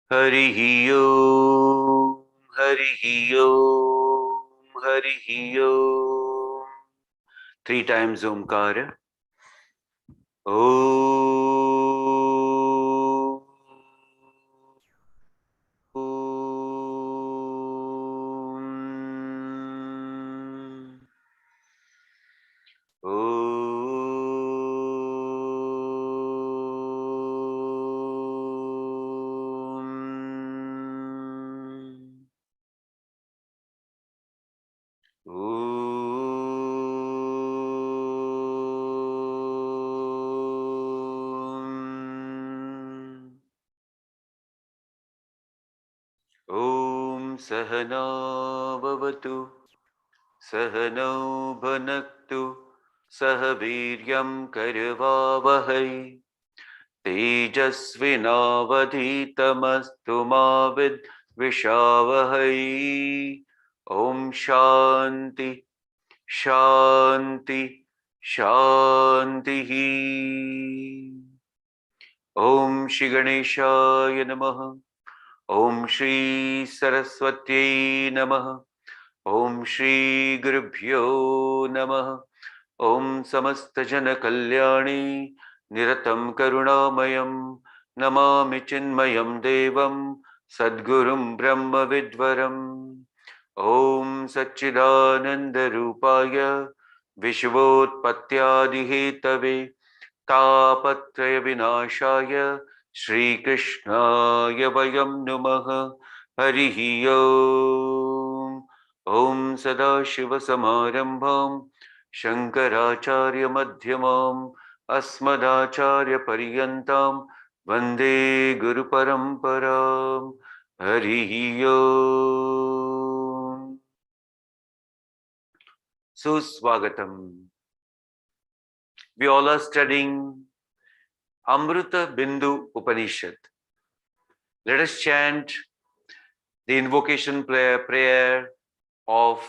Harihi Om, Harihi Om, Harihi Om. 3 times Omkara. Om. Om Sahana Bhavatu Sahano Bhanaktu Sahaviryam Karvavahai Tejasvinavadhitamastu ma vidvishavahai. Om Shanti Shanti Shanti. Om Shri Ganeshaya Namaha. Om Shri Saraswati Namaha. Om Shri Gurubhyo Namaha. Om Samasta Jana Kalyani Niratam Karunamayam Namami Chinmayam Devam Sadgurum Brahma Vidvaram. Om Satchidananda Rupaya Vishvotpatyadi Hetave Tapatraya Vinashaya Shri Krishnaya Vayam Namaha. Harihi Om. Om Sadashiva Samarambham Shankaracharya Madhyamam Asmadacharya Pariyantam Vande Guru Paramparam. Harihi Om. Suswagatam. We all are studying Amritabindu Upanishad. Let us chant the invocation prayer of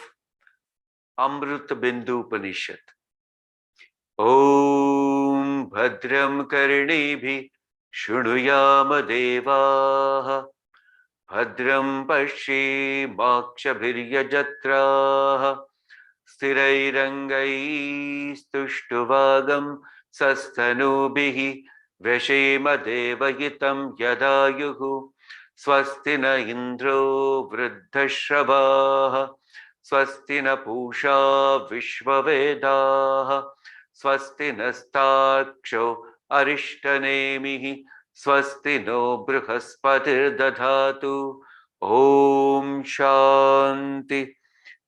Amritabindu Upanishad. Om Bhadram Karnebhi Shrunuyama Devaha Bhadram Pashe Makshabhiryajatraha Sthirairangai Stuštuvagam Sasthanubihi Veshema Devahitam Yadayuhu Swasti na Indro Vruddhashrabaha Swasti na Pusha Vishvavedaha Swasti nastaksho Arishtanemihi Swasti no Brihaspati Dadhatu. Om Shanti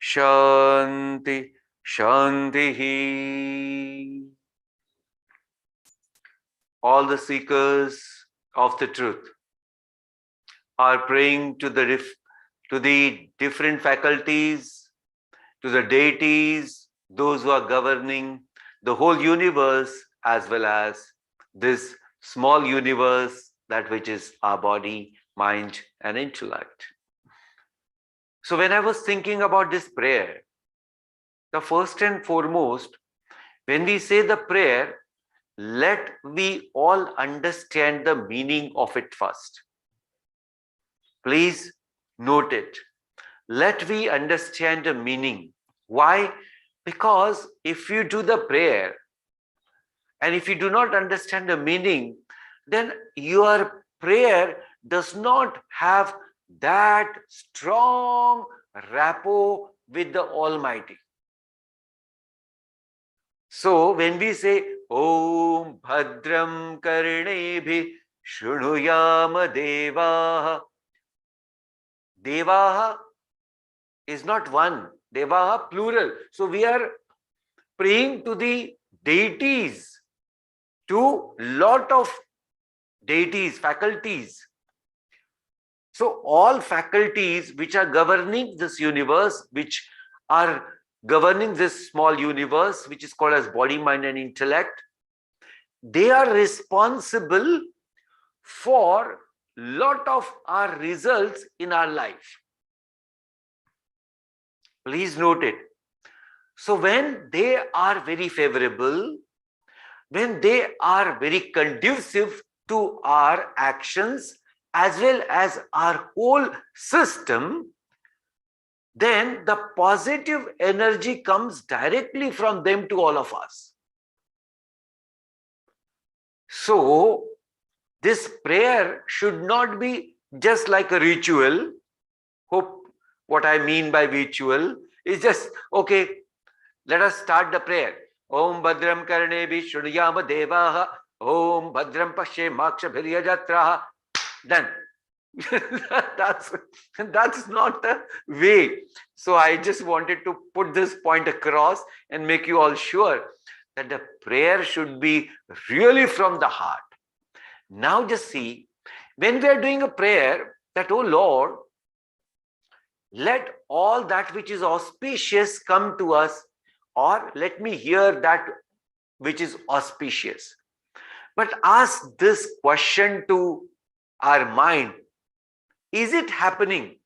Shanti Shanti. All the seekers of the truth are praying to the different faculties, to the deities, those who are governing the whole universe, as well as this small universe, that which is our body, mind, and intellect. So when I was thinking about this prayer, the first and foremost, when we say the prayer, let we all understand the meaning of it first. Please note it. Let we understand the meaning. Why? Because if you do the prayer and if you do not understand the meaning, then your prayer does not have that strong rapport with the Almighty. So when we say Om Bhadram Karnebhi Shrunuyama Devaha, Devaha is not one, Devaha plural. So we are praying to the deities, to lot of deities, faculties. So all faculties which are governing this universe, which are governing this small universe, which is called as body, mind, and intellect, they are responsible for lot of our results in our life. Please note it. So when they are very favorable, when they are very conducive to our actions, as well as our whole system, then the positive energy comes directly from them to all of us. So this prayer should not be just like a ritual. Hope what I mean by ritual is just, okay, let us start the prayer. Om Bhadram Karnebi Shriyama Devaha. Om Bhadram Pashe Maksha Bhiryajatraha. Done. that's not the way. So I just wanted to put this point across and make you all sure that the prayer should be really from the heart. Now just see, when we are doing a prayer that, oh Lord, let all that which is auspicious come to us, or let me hear that which is auspicious. But ask this question to our mind. Is it happening?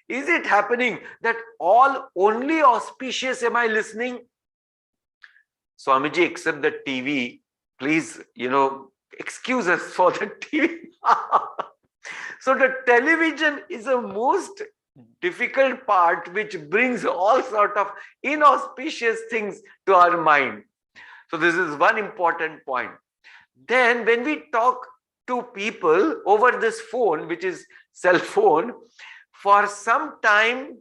Is it happening that all only auspicious am I listening? Swamiji, except the TV, please, excuse us for the TV. So the television is the most difficult part, which brings all sort of inauspicious things to our mind. So this is one important point. Then when we talk to people over this phone, which is cell phone, for some time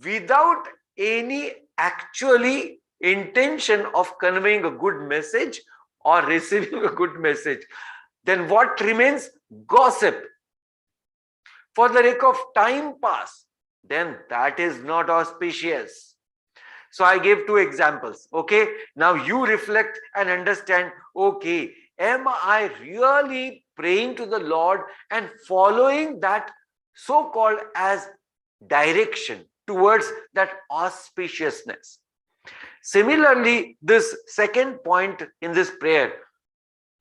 without any actually intention of conveying a good message or receiving a good message, then what remains? Gossip. For the sake of time pass, then that is not auspicious. So I gave two examples. Okay, now you reflect and understand, okay, am I really praying to the Lord and following that so-called as direction towards that auspiciousness? Similarly, this second point in this prayer,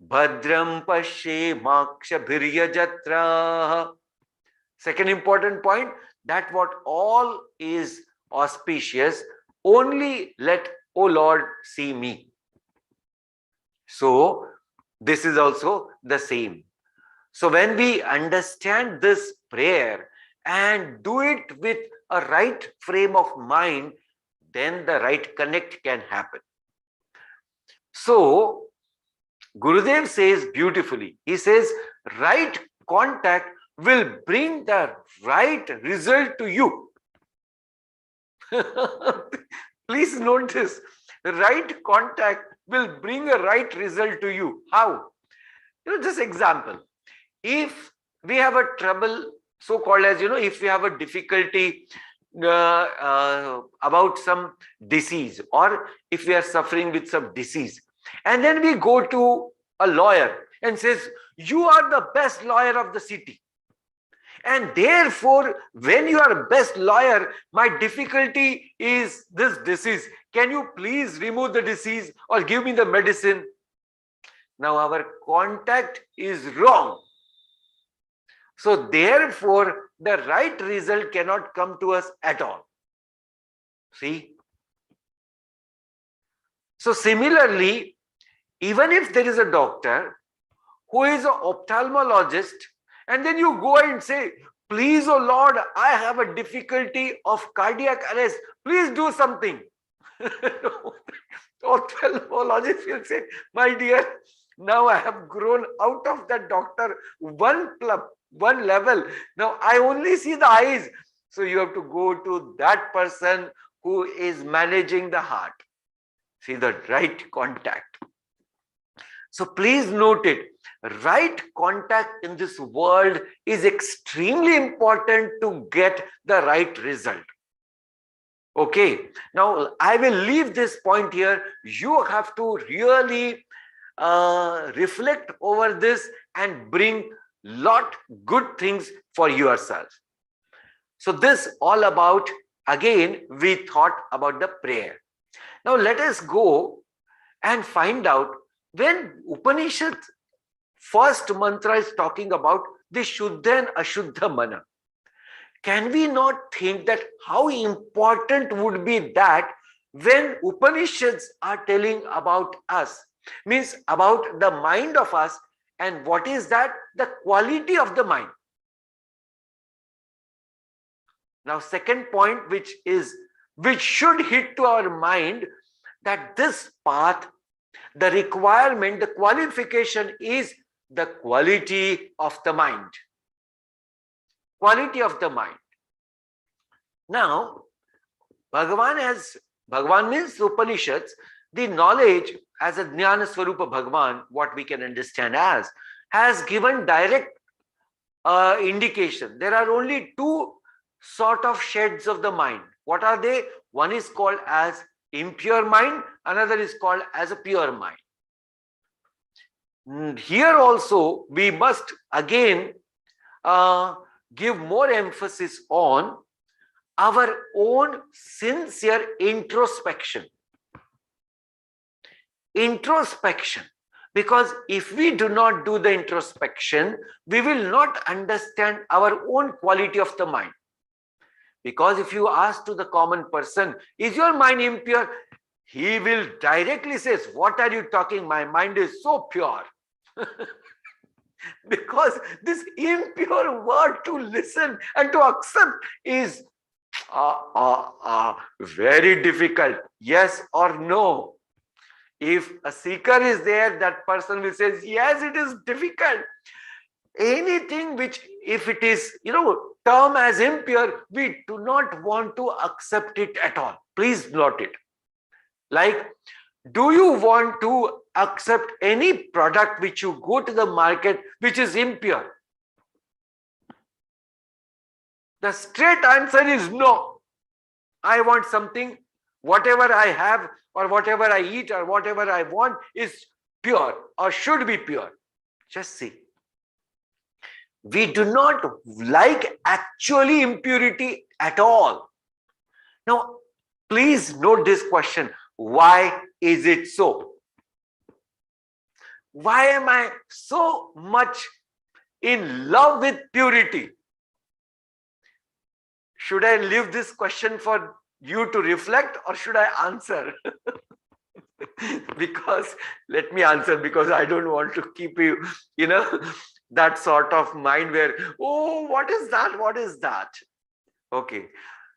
Bhadram Pashe Maksha Bhiryajatra. Second important point, that what all is auspicious, only let, O Lord, see me. So this is also the same. So when we understand this prayer and do it with a right frame of mind, then the right connect can happen. So Gurudev says beautifully, he says, right contact will bring the right result to you. Please note this, right contact will bring a right result to you. How? Just example. If we have a trouble, so-called as, if we have a difficulty about some disease, or if we are suffering with some disease, and then we go to a lawyer and says, you are the best lawyer of the city, and therefore when you are best lawyer, my difficulty is this disease, can you please remove the disease or give me the medicine? Now our contact is wrong. So therefore the right result cannot come to us at all. See? So similarly, even if there is a doctor who is an ophthalmologist, and then you go and say, please, oh Lord, I have a difficulty of cardiac arrest, please do something. Ophthalmologist will say, my dear, now I have grown out of that doctor one level. Now I only see the eyes. So you have to go to that person who is managing the heart. See, the right contact. So please note it. Right contact in this world is extremely important to get the right result. Okay. Now I will leave this point here. You have to really reflect over this and bring lot good things for yourself. So this all about, again, we thought about the prayer. Now let us go and find out, when Upanishad first mantra is talking about the Shuddha and Ashuddha Mana, can we not think that how important would be that when Upanishads are telling about us Means about the mind of us. And what is that? The quality of the mind. Now, second point, which should hit to our mind, that this path, the requirement, the qualification is the quality of the mind. Quality of the mind. Now, Bhagavan means Upanishads, the knowledge as a Jnana Swarupa Bhagavan, what we can understand as, has given direct indication. There are only two sort of shades of the mind. What are they? One is called as impure mind, another is called as a pure mind. Here also we must again give more emphasis on our own sincere introspection. Introspection. Because if we do not do the introspection, we will not understand our own quality of the mind. Because if you ask to the common person, is your mind impure? He will directly say, what are you talking? My mind is so pure. Because this impure word to listen and to accept is very difficult. Yes or no? If a seeker is there, that person will say, yes, it is difficult. Anything which, if it is, term as impure, we do not want to accept it at all. Please note it. Like, do you want to accept any product which you go to the market which is impure? The straight answer is no. I want something, whatever I have or whatever I eat or whatever I want is pure or should be pure. Just see. We do not like actually impurity at all. Now, please note this question. Why is it so? Why am I so much in love with purity? Should I leave this question for you to reflect or should I answer? Because let me answer, because I don't want to keep you, that sort of mind where, oh, what is that? What is that? Okay.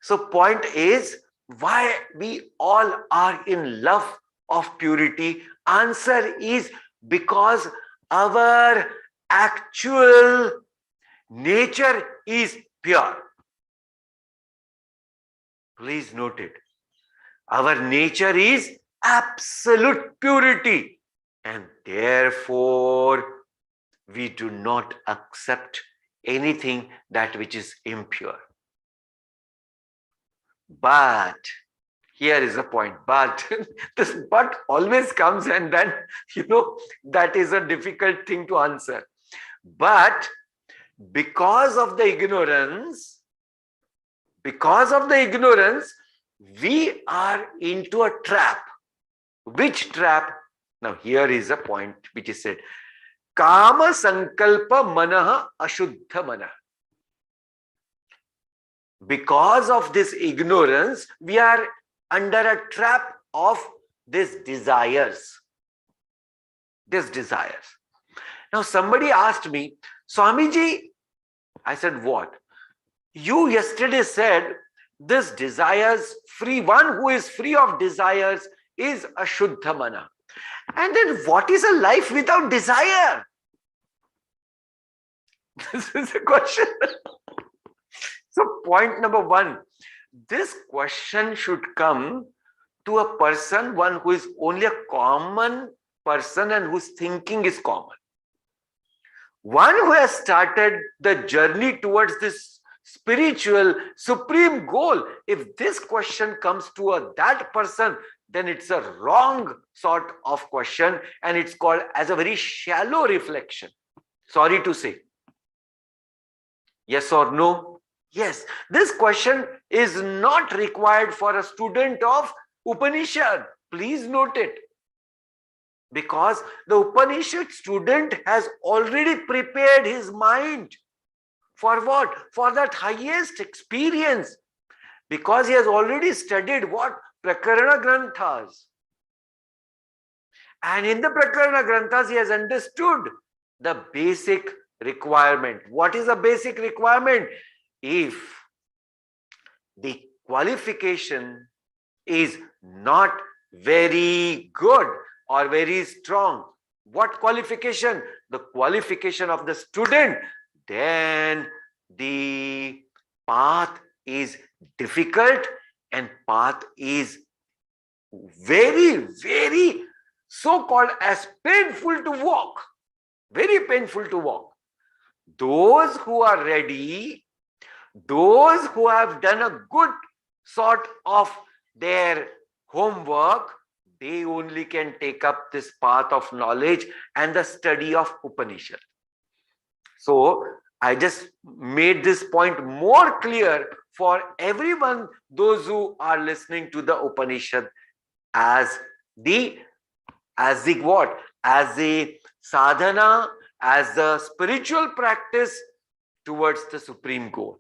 So point is, why we all are in love of purity? Answer is because our actual nature is pure. Please note it. Our nature is absolute purity, and therefore we do not accept anything that which is impure. But here is a point. But this but always comes, and then that is a difficult thing to answer. But because of the ignorance, we are into a trap. Which trap? Now here is a point which is said. Kama sankalpa manaha ashuddha manah. Because of this ignorance, we are under a trap of these desires. Now somebody asked me, Swamiji, I said, what? You yesterday said this desires free, one who is free of desires is a Shuddha Mana. And then what is a life without desire? This is a question. So point number one, this question should come to a person, one who is only a common person and whose thinking is common. One who has started the journey towards this spiritual supreme goal. If this question comes to that person, then it's a wrong sort of question, and it's called as a very shallow reflection. Sorry to say. Yes or no? Yes. This question is not required for a student of Upanishad. Please note it. Because the Upanishad student has already prepared his mind. For what? For that highest experience. Because he has already studied what? Prakarana Granthas. And in the Prakarana Granthas, he has understood the basic requirement. What is a basic requirement? If the qualification is not very good or very strong, what qualification? The qualification of the student, then the path is difficult and path is very, very so-called as painful to walk. Very painful to walk. Those who are ready, those who have done a good sort of their homework, they only can take up this path of knowledge and the study of Upanishad. So I just made this point more clear for everyone, those who are listening to the Upanishad as the what? As a sadhana, as a spiritual practice towards the supreme goal.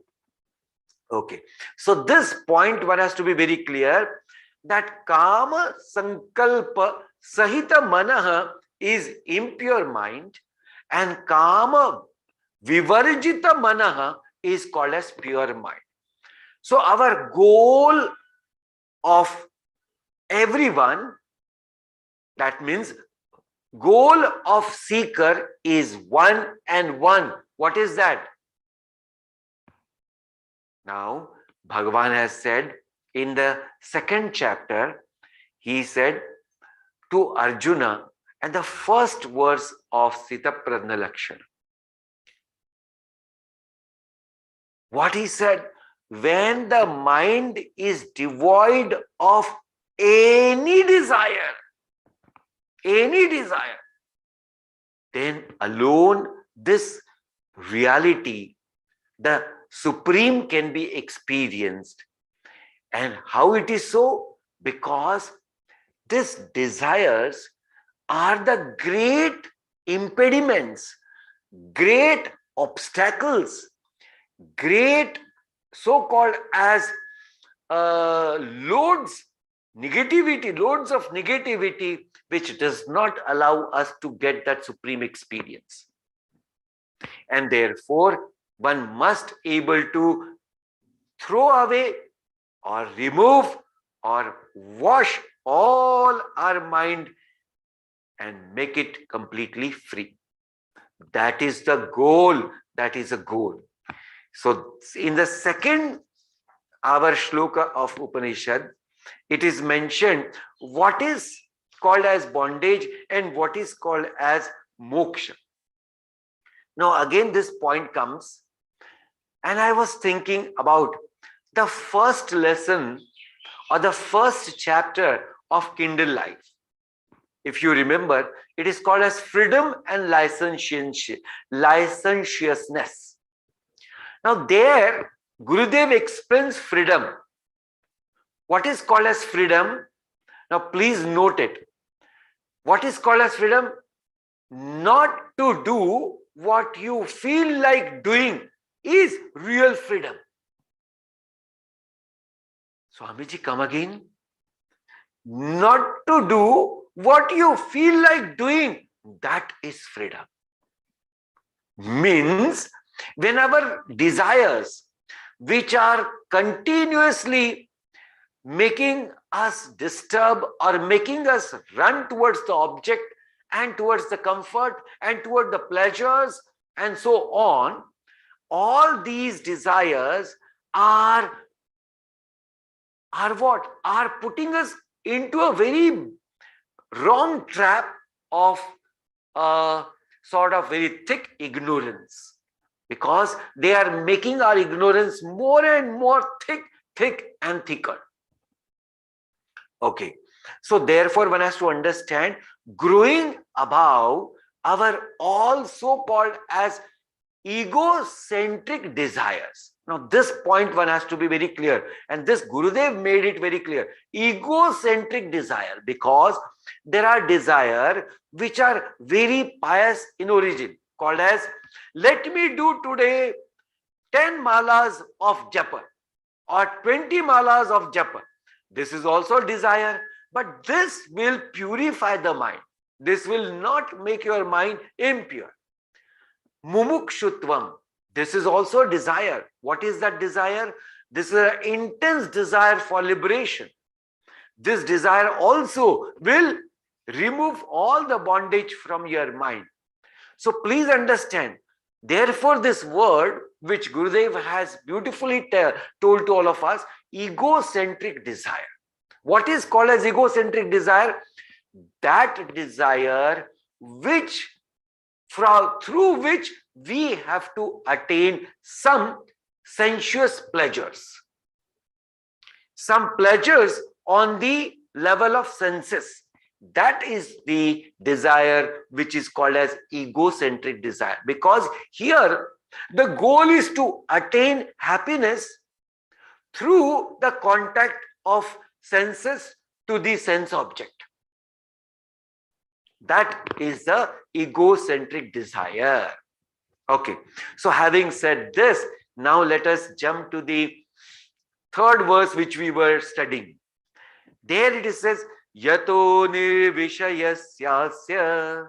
Okay, so this point one has to be very clear that kama sankalpa sahita manaha is impure mind and kama vivarjita manaha is called as pure mind. So our goal of everyone, that means goal of seeker is one and one. What is that? Now, Bhagavan has said in the second chapter, he said to Arjuna, and the first verse of Sita Pradna Lakshana. What he said, when the mind is devoid of any desire, then alone this reality, the supreme, can be experienced. And how it is so? Because these desires are the great impediments, great obstacles, great so-called as loads of negativity, which does not allow us to get that supreme experience. And therefore, one must able to throw away or remove or wash all our mind and make it completely free. That is the goal. That is a goal. So in the second our shloka of Upanishad, it is mentioned what is called as bondage and what is called as moksha. Now again this point comes, and I was thinking about the first lesson or the first chapter of Kindle Life. If you remember, it is called as freedom and licentiousness. Now there, Gurudev explains freedom. What is called as freedom? Now please note it. What is called as freedom? Not to do what you feel like doing is real freedom. Swamiji, come again. Not to do what you feel like doing, that is freedom. Means when our desires, which are continuously making us disturb or making us run towards the object and towards the comfort and toward the pleasures and so on, all these desires are what? Are putting us into a very wrong trap of sort of very thick ignorance, because they are making our ignorance more and more thick and thicker. Okay, so therefore one has to understand growing above our all so-called as egocentric desires. Now this point one has to be very clear, and this Gurudev made it very clear. Egocentric desire, because there are desires which are very pious in origin, called as, let me do today 10 malas of japa or 20 malas of japa. This is also desire, but this will purify the mind. This will not make your mind impure. Mumukshutvam. This is also desire. What is that desire? This is an intense desire for liberation. This desire also will remove all the bondage from your mind. So please understand. Therefore, this word which Gurudev has beautifully told to all of us, egocentric desire. What is called as egocentric desire? That desire which through which we have to attain some sensuous pleasures. Some pleasures on the level of senses. That is the desire which is called as egocentric desire. Because here the goal is to attain happiness through the contact of senses to the sense object. That is the egocentric desire. Okay, so having said this, now let us jump to the third verse which we were studying. There it says, Yato nirvishayasyasya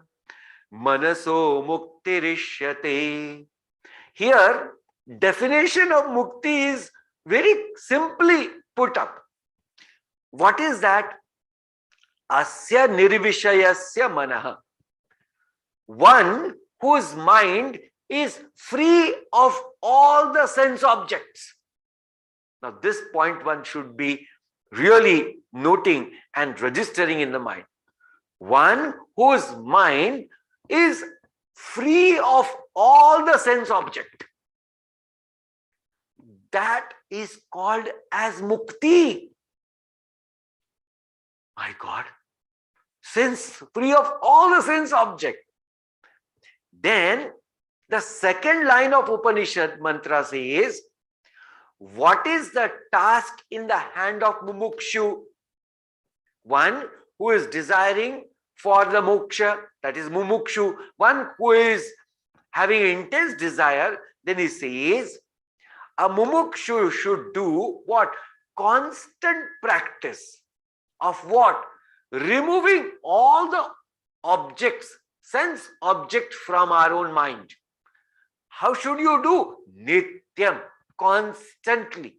manaso muktirishyate. Here, definition of mukti is very simply put up. What is that? Asya nirvishayasya manaha. One whose mind is free of all the sense objects. Now, this point one should be really noting and registering in the mind. One whose mind is free of all the sense object. That is called as mukti. My God. Since free of all the sense object. Then the second line of Upanishad mantra says, what is the task in the hand of mumukshu? One who is desiring for the moksha, that is mumukshu. One who is having intense desire, then he says, a mumukshu should do what? Constant practice of what? Removing all the objects, sense object from our own mind. How should you do? Nityam, constantly,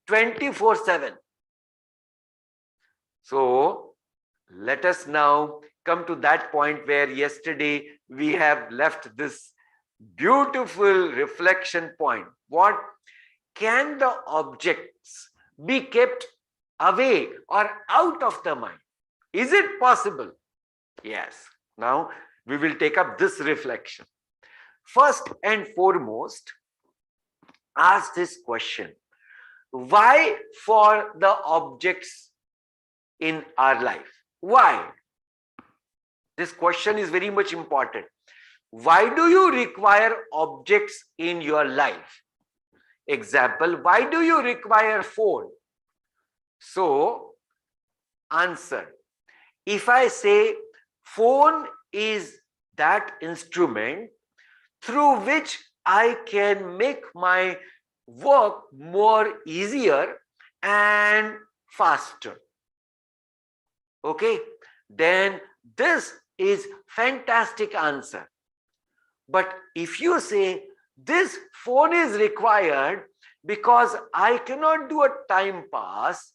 24/7. So let us now come to that point where yesterday we have left this beautiful reflection point. What? Can the objects be kept away or out of the mind? Is it possible? Yes. Now we will take up this reflection. First and foremost, ask this question. Why for the objects in our life? Why? This question is very much important. Why do you require objects in your life? Example, why do you require phone? So, answer. If I say phone is that instrument through which I can make my work more easier and faster. Okay, then this is fantastic answer. But if you say this phone is required because I cannot do a time pass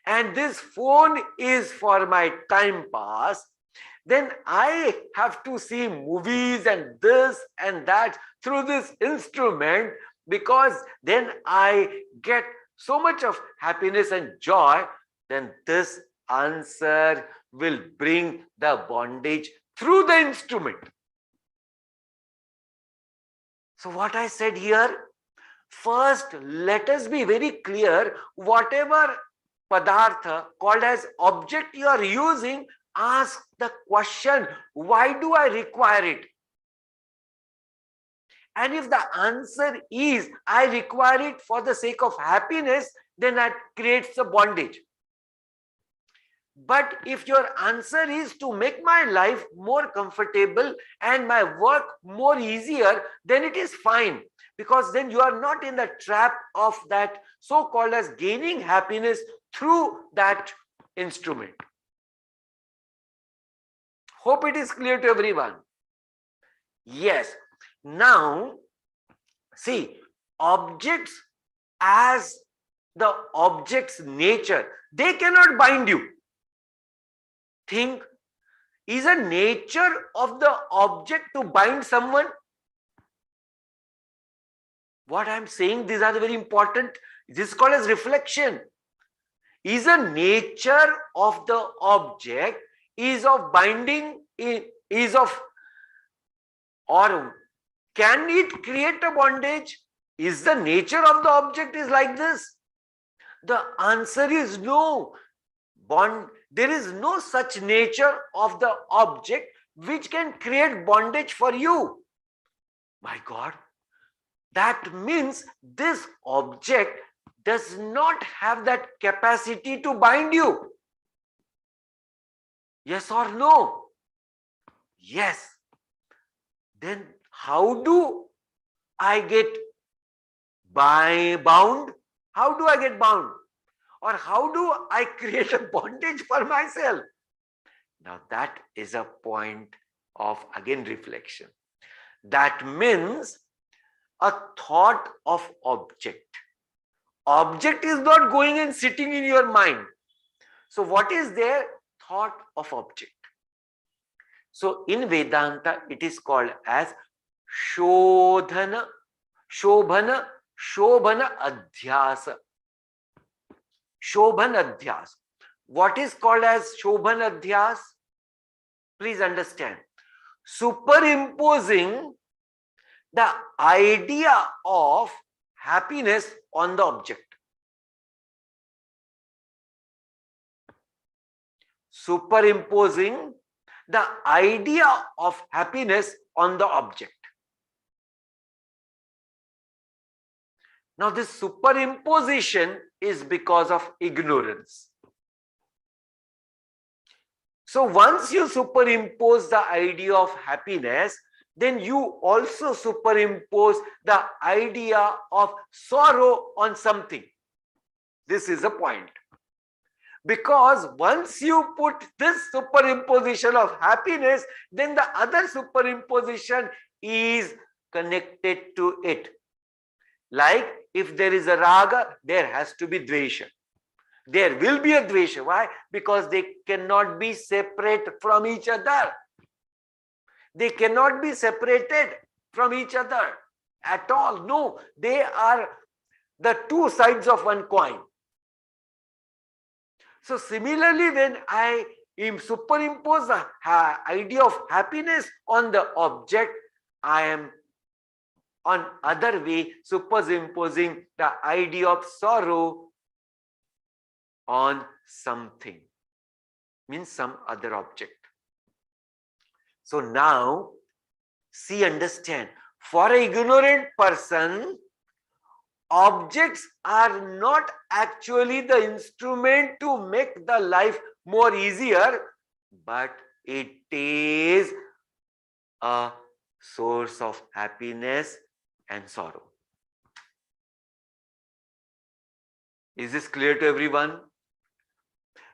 and this phone is for my time pass, then I have to see movies and this and that through this instrument, because then I get so much of happiness and joy, then this answer will bring the bondage through the instrument. So what I said here, first let us be very clear, whatever padartha called as object you are using, ask the question, why do I require it? And if the answer is, I require it for the sake of happiness, then that creates a bondage. But if your answer is to make my life more comfortable and my work more easier, then it is fine. Because then you are not in the trap of that so-called as gaining happiness through that instrument. Hope it is clear to everyone. Yes. Now, see, objects as the object's nature, they cannot bind you. Think, is a nature of the object to bind someone? What I am saying, these are the very important. This is called as reflection. Is a nature of the object is of binding, is of, or can it create a bondage? Is the nature of the object is like this? The answer is no. There is no such nature of the object which can create bondage for you. My God, that means this object does not have that capacity to bind you. Yes or no? Yes. Then how do I get bound? How do I get bound? Or how do I create a bondage for myself? Now that is a point of, again, reflection. That means a thought of object. Object is not going and sitting in your mind. So what is there? Thought of object. So in Vedanta, it is called as Shobhana Adhyasa. Shobhan Adhyas. What is called as Shobhan Adhyas? Please understand. Superimposing the idea of happiness on the object. Superimposing the idea of happiness on the object. Now this superimposition is because of ignorance. So once you superimpose the idea of happiness, then you also superimpose the idea of sorrow on something. This is a point. Because once you put this superimposition of happiness, then the other superimposition is connected to it. Like if there is a raga, there has to be dvesha. There will be a dvesha. Why? Because they cannot be separate from each other. They cannot be separated from each other at all. No, they are the two sides of one coin. So similarly, when I superimpose the idea of happiness on the object, I am on other way superimposing the idea of sorrow on something, means some other object. So now, see, understand, for an ignorant person, objects are not actually the instrument to make the life more easier, but it is a source of happiness and sorrow. Is this clear to everyone?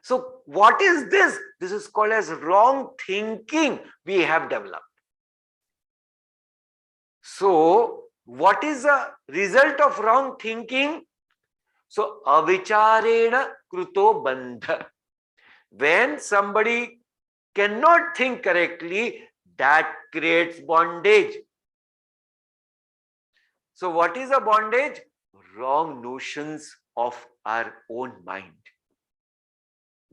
So what is this? This is called as wrong thinking we have developed. So what is the result of wrong thinking? So avicharena kruto bandha. When somebody cannot think correctly, that creates bondage. So what is a bondage? Wrong notions of our own mind.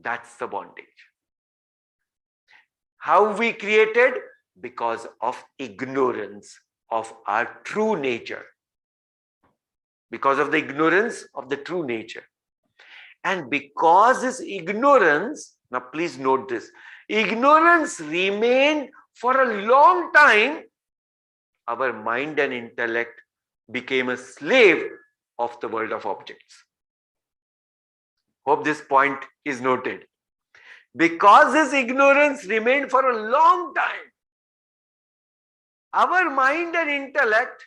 That's the bondage. How we created? Because of ignorance of our true nature. Because of the ignorance of the true nature. And because this ignorance, now please note this, ignorance remained for a long time, our mind and intellect became a slave of the world of objects. Hope this point is noted. Because this ignorance remained for a long time, our mind and intellect,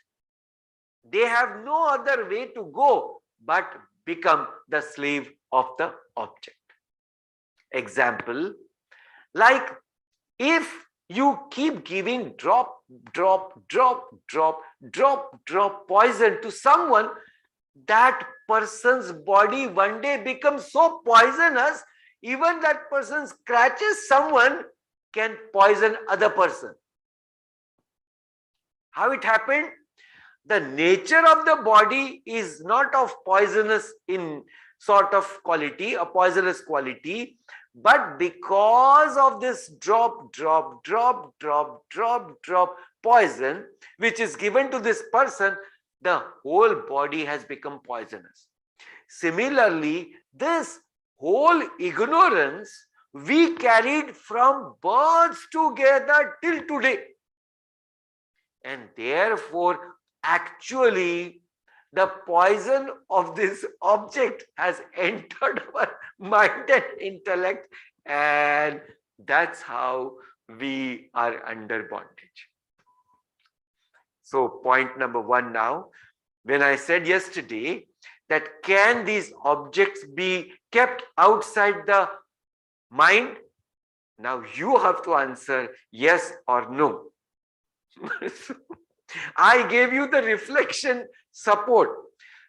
they have no other way to go but become the slave of the object. Example, like If you keep giving drop poison to someone, that person's body one day becomes so poisonous, even that person scratches someone can poison other person. How it happened? The nature of the body is not of poisonous in sort of quality, a poisonous quality, but because of this drop poison which is given to this person, the whole body has become poisonous. Similarly, this whole ignorance we carried from birth together till today, and therefore actually the poison of this object has entered our mind and intellect, and that's how we are under bondage. So point number one now, when I said yesterday that can these objects be kept outside the mind, now you have to answer yes or no. I gave you the reflection support.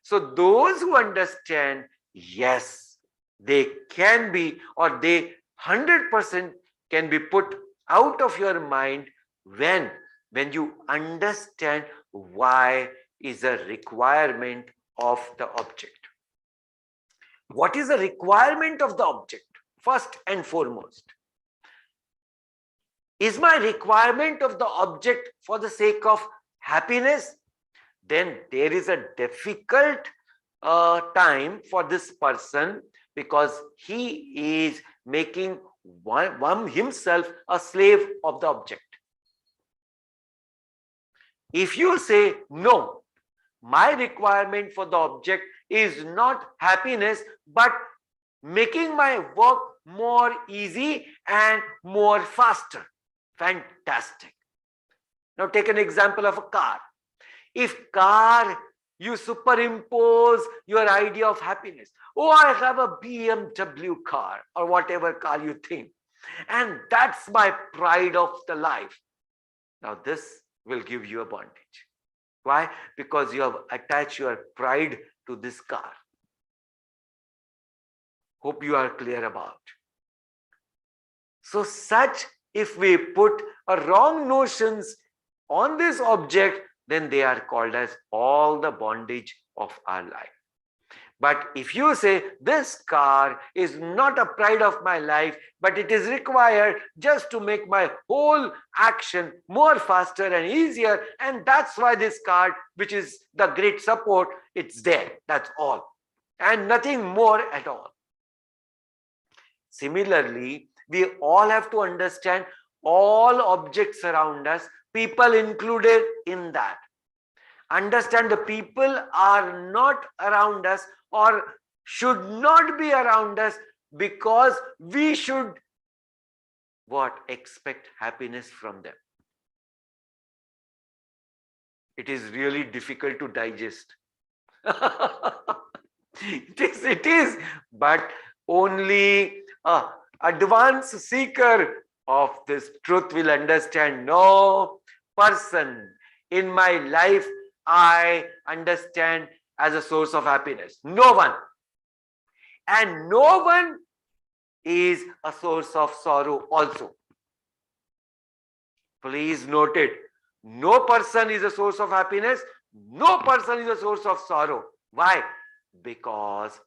So those who understand, yes, they can be, or they 100% can be put out of your mind when you understand why is a requirement of the object. What is the requirement of the object? First and foremost, is my requirement of the object for the sake of happiness? Then there is a difficult time for this person, because he is making himself a slave of the object. If you say, no, my requirement for the object is not happiness, but making my work more easy and more faster. Fantastic. Now take an example of a car. If car, you superimpose your idea of happiness. Oh, I have a BMW car, or whatever car you think, and that's my pride of the life. Now this will give you a bondage. Why? Because you have attached your pride to this car. Hope you are clear about. So such, if we put a wrong notions on this object, then they are called as all the bondage of our life. But if you say this car is not a pride of my life, but it is required just to make my whole action more faster and easier, and that's why this car, which is the great support, it's there. That's all. And nothing more at all. Similarly, we all have to understand all objects around us, people included in that. Understand the people are not around us or should not be around us because we should expect happiness from them. It is really difficult to digest. It is, but only an advanced seeker of this truth will understand. No person in my life I understand as a source of happiness. No one. And no one is a source of sorrow also. Please note it. No person is a source of happiness. No person is a source of sorrow. Why? Because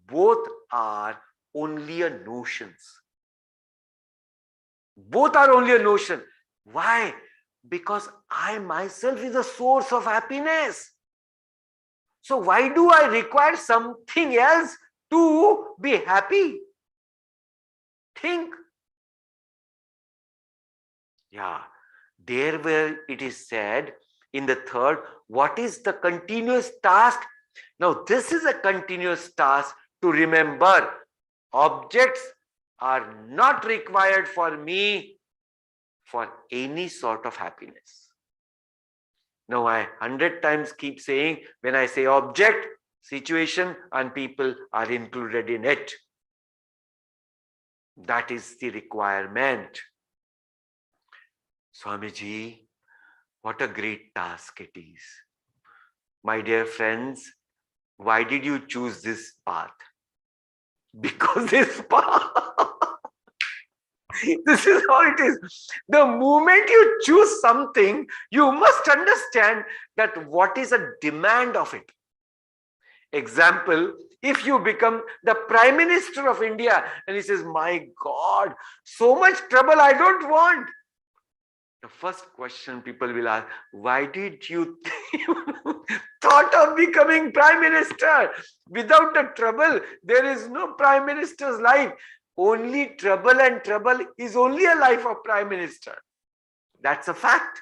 both are only a notions. Both are only a notion. Why? Because I myself is a source of happiness. So why do I require something else to be happy? Think. Yeah, there where it is said in the third, what is the continuous task? Now this is a continuous task to remember objects are not required for me for any sort of happiness. Now I 100 times keep saying, when I say object, situation and people are included in it. That is the requirement. Swamiji, what a great task it is. My dear friends, why did you choose this path? Because this path, this is how it is. The moment you choose something, you must understand that what is a demand of it. Example, if you become the Prime Minister of India and he says, my God, so much trouble I don't want. The first question people will ask, why did you thought of becoming Prime Minister? Without the trouble, there is no Prime Minister's life. Only trouble, and trouble is only a life of Prime Minister. That's a fact.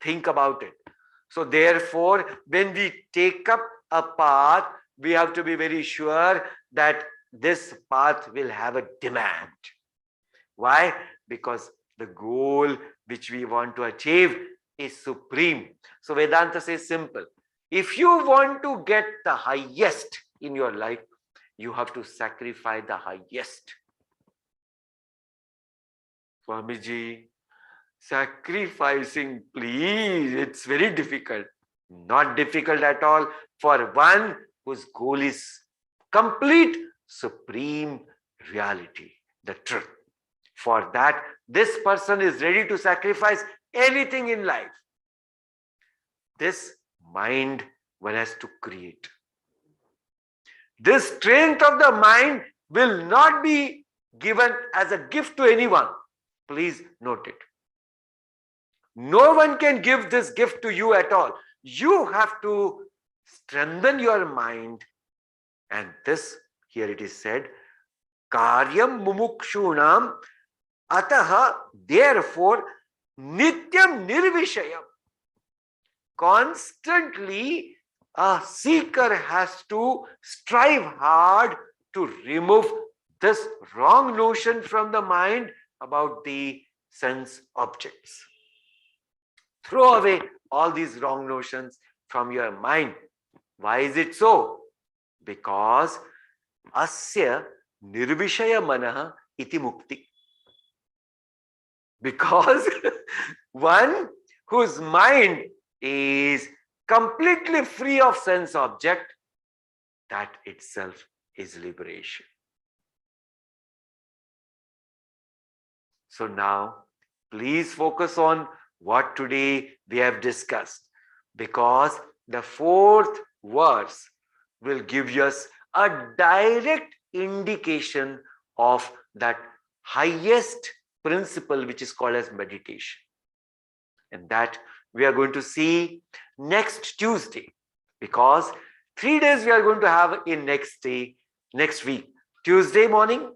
Think about it. So therefore, when we take up a path, we have to be very sure that this path will have a demand. Why? Because the goal which we want to achieve is supreme. So Vedanta says simple. If you want to get the highest in your life, you have to sacrifice the highest. Swamiji, sacrificing, please, it's very difficult. Not difficult at all for one whose goal is complete, supreme reality, the truth. For that, this person is ready to sacrifice anything in life. This mind one has to create. This strength of the mind will not be given as a gift to anyone. Please note it. No one can give this gift to you at all. You have to strengthen your mind. And this, here it is said, Karyam mumukshunam ataha, therefore, nityam nirvishayam. Constantly, a seeker has to strive hard to remove this wrong notion from the mind about the sense objects. Throw away all these wrong notions from your mind. Why is it so? Because asya nirvishaya manaha iti mukti. Because one whose mind is completely free of sense object, that itself is liberation. So now, please focus on what today we have discussed, because the fourth verse will give us a direct indication of that highest principle which is called as meditation. And that we are going to see next Tuesday, because 3 days we are going to have in next week, Tuesday morning,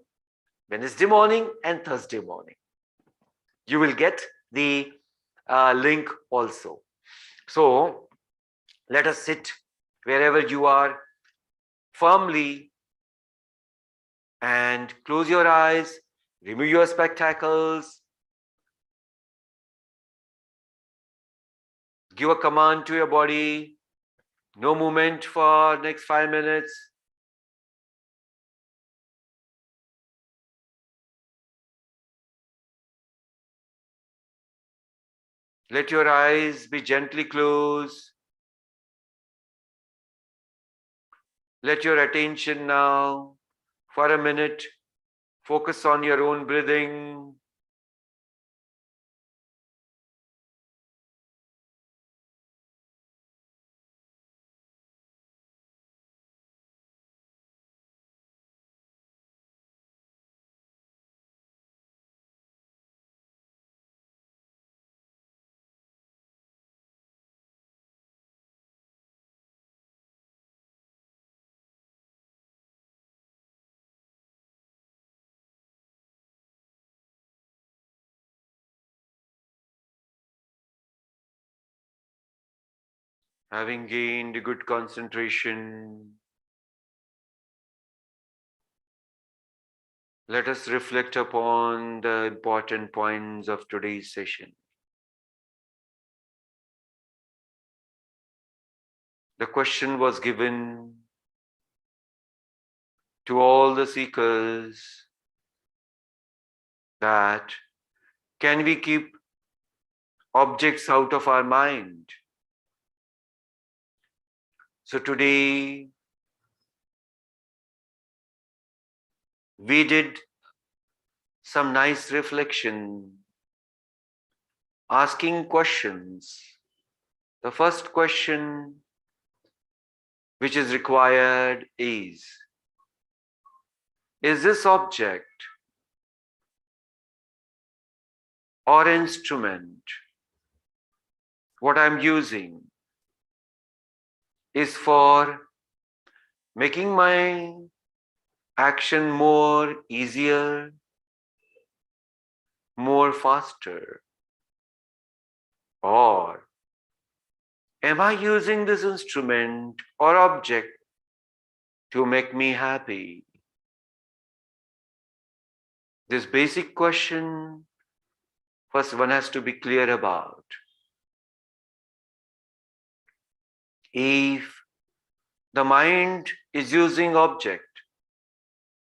Wednesday morning and Thursday morning. You will get the link also. So let us sit wherever you are firmly and close your eyes, remove your spectacles, give a command to your body, no movement for next 5 minutes. Let your eyes be gently closed. Let your attention now, for a minute, focus on your own breathing. Having gained good concentration, let us reflect upon the important points of today's session. The question was given to all the seekers that can we keep objects out of our mind. So today we did some nice reflection, asking questions. The first question which is required is this object or instrument what I'm using is for making my action more easier, more faster? Or am I using this instrument or object to make me happy? This basic question, first one has to be clear about. If the mind is using object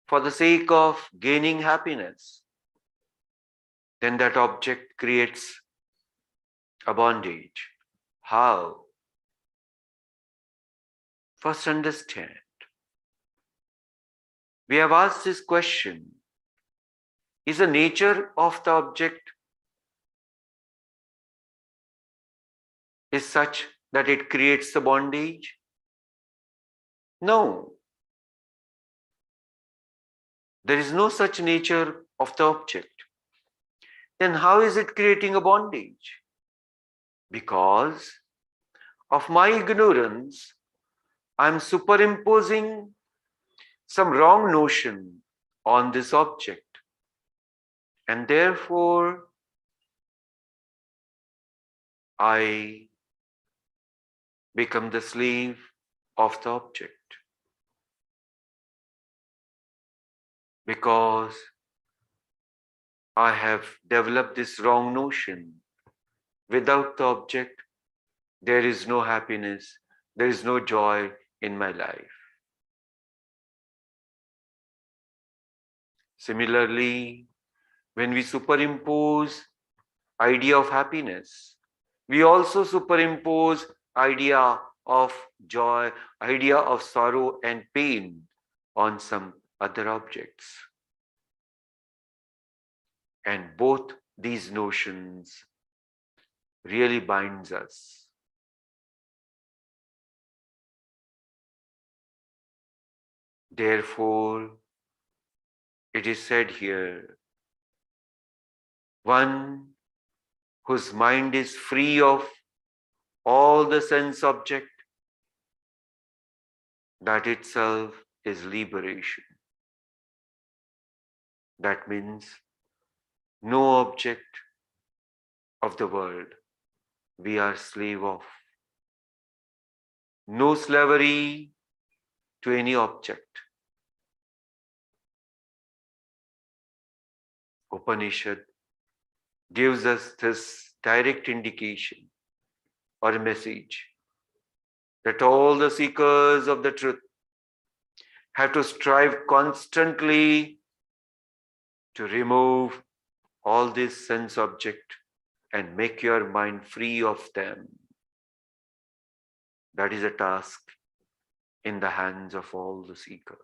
for the sake of gaining happiness, then that object creates a bondage. How? First understand. We have asked this question, is the nature of the object is such that it creates the bondage? No. There is no such nature of the object. Then how is it creating a bondage? Because of my ignorance, I am superimposing some wrong notion on this object. And therefore, I become the slave of the object. Because I have developed this wrong notion. Without the object, there is no happiness, there is no joy in my life. Similarly, when we superimpose idea of happiness, we also superimpose idea of joy, idea of sorrow and pain on some other objects. And both these notions really binds us. Therefore, it is said here, one whose mind is free of all the sense object, that itself is liberation. That means no object of the world we are slave of. No slavery to any object. Upanishad gives us this direct indication or a message that all the seekers of the truth have to strive constantly to remove all this sense object and make your mind free of them. That is a task in the hands of all the seekers.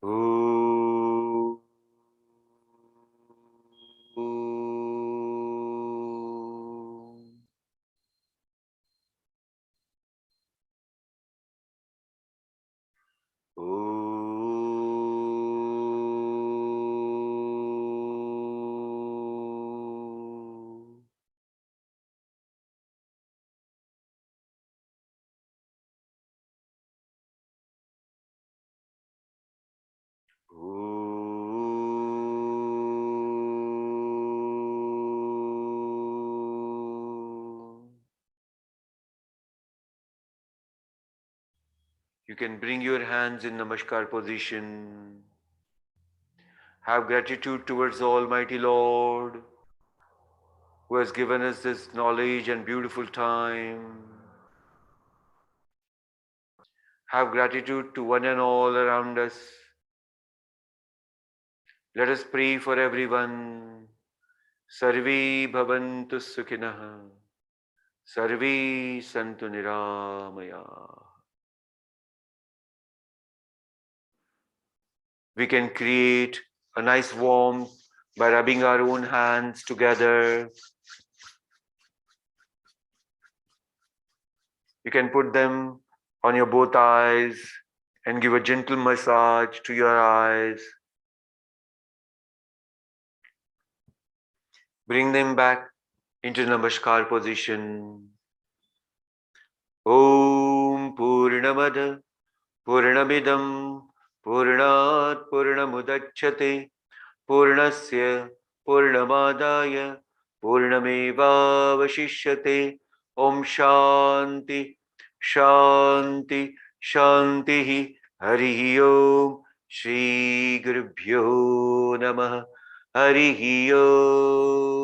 Ooh. Ooh. can bring your hands in Namaskar position. Have gratitude towards the Almighty Lord who has given us this knowledge and beautiful time. Have gratitude to one and all around us. Let us pray for everyone. Sarve bhavantu sukhinah. Sarve santu niramaya. We can create a nice warmth by rubbing our own hands together. You can put them on your both eyes and give a gentle massage to your eyes. Bring them back into Namaskar position. Om Purnamada Purnamidam Purnat Purnamudachyate Purnasya Purnamadaya Purnameva Vashishyate Om Shanti Shanti Shanti Hari Om Shri Gurubhyo Namah Hari Om